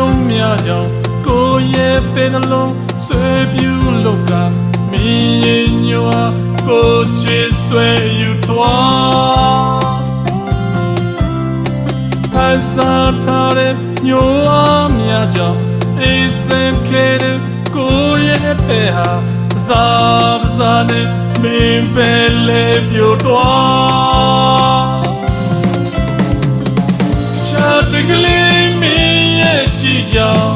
ပြုံးများကြောင့်ကိုရဲ့တဲ့နှလုံးဆွဲပြူလောကမင်းရဲ့ညွာကိုချစ်ဆွဲယူသွားဖန်ဆာထားတဲ့ညွာများကြောင့်အေးစင်ခဲ့တဲ့ကိုရဲ့တဲ့ဟာဇာဇာနဲ့မင်းပဲလေပြူသွားချာတကလေးမင်းရဲ့ကြည်ကြောင့်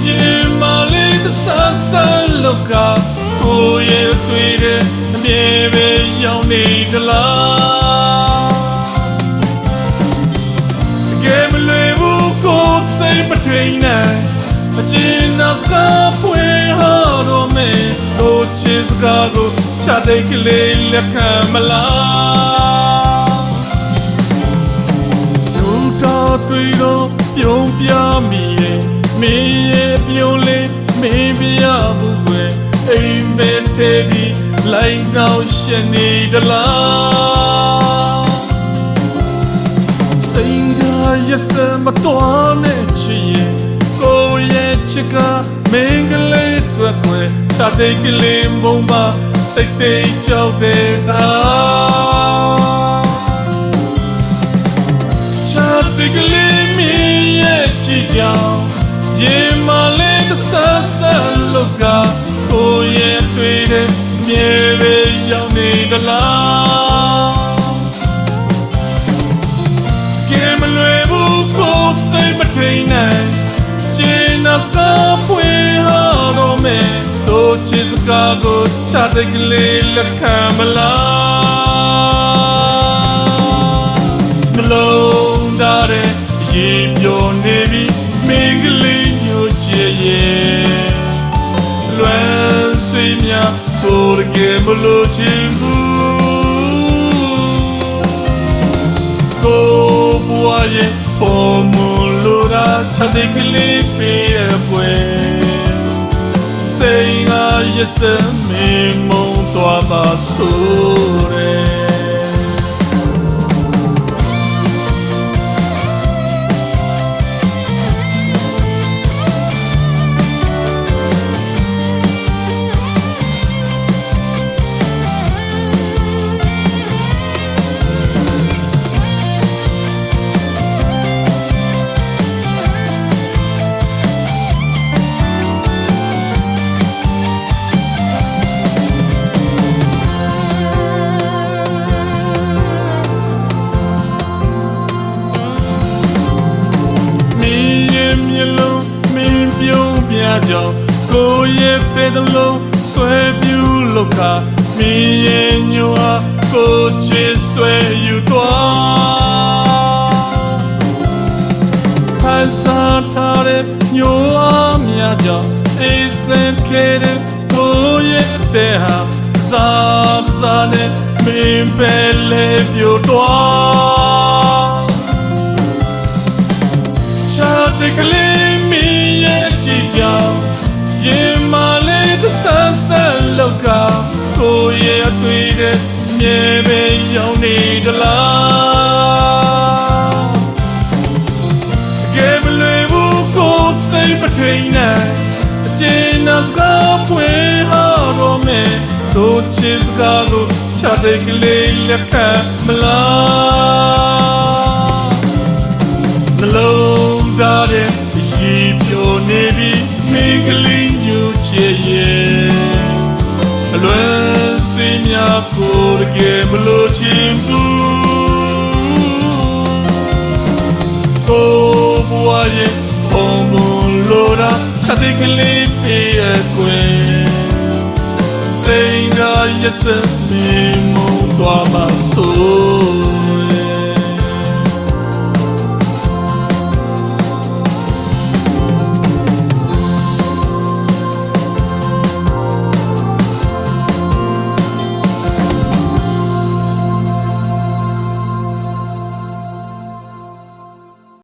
ရေမလေးသဆဆလောကကိုရဲ့တွေ့တဲ့အမြဲပဲရောက်နေသလားတကယ်မလွယ်ဘူးကိုစိတ်မထိန်နိုင်အကျဉ်းနှစကားဖွင့်ဟောတော့မယ်တို့ချစ်စကားကိုချတဲ့ကလေးလက်ခံမလားတို့တော်တွေ့တော့ပြုံးပြမိရဲ့မင်းရဲ့ပြုံးလေးမင်းပြဘူးကွယ်အိမ်မက်တဲ့ဒီလိုက်နောက်ရှင်နေတလားစိတ်ကရစမတော်နဲ့ချစ်ရဲ့ကိုရဲ့ချစ်ကမင်းကလေးတွေ့ကွယ်ချတဲ့ကလေးမုံမတိတ်တိတ်ကြောက်တဲ့တာချတဲ့ကလေးမင်းရဲ့ကြည်ကြောင်ရေမလေးသဆဆလောကကိုရဲ့တွေ့တဲ့မြေပဲရောက်နေသလားကဲမလွယ်ဘူးကိုစိတ်မထိန်နိုင်ကျင်းနှစကားဖွင့်ဟောတော့မယ်တို့ချစ်စကားကိုချတဲ့ကလေးလက်ခံမလားနှလုံးသားတဲ့ရေပြောနေပြီမင်းကလေးညိုချစ်ရဲ့လွမ်းဆွေးများကိုယ်ကမလို့ချင်ဘူးကိုဘွားရဲ့ပေါ်မလို့ရာချတဲ့ကလေးပေးရပွဲစိတ်ငါရစမင်းမုံတော်ပါဆိုရဲကြောင့်ကိုရဲ့တဲ့တလုံးဆွဲပြူလောကမင်းရဲ့ညွာကိုချစ်ဆွဲယူသွားဖန်ဆာထားတဲ့ညွာများကြောင့်အေးစင်ခဲ့တဲ့ကိုရဲ့တဲ့ဟာဇာဇာနဲ့မင်းပဲလေပြူသွားချာတဲ့ကလေးမင်းရဲ့ကြည်ကြောင်ရေမလေးသဆဆလောကကိုရဲ့တွေ့တဲ့မြေပဲရောက်နေသလားကဲမလွယ်ဘူးကိုစိတ်မထိန်နိုင်အကျဉ်းနှစကားဖွင့်ဟောတော့မယ်တို့ချစ်စကားကိုချတဲ့ကလေးလက်ခံမလားနှလုံးသားတဲ့ရေပြောနေပြီမင်းကလေးညူချစ်ရဲ့အလွမ်းစင်းများကိုယ်ကမလို့ချင်ဘူးကိုဘွားရဲ့ဘုံဘုံလိုရာချတဲ့ကလေးပေးရကွယ်စိတ်ကရစမင်းမုံသွားပါဆို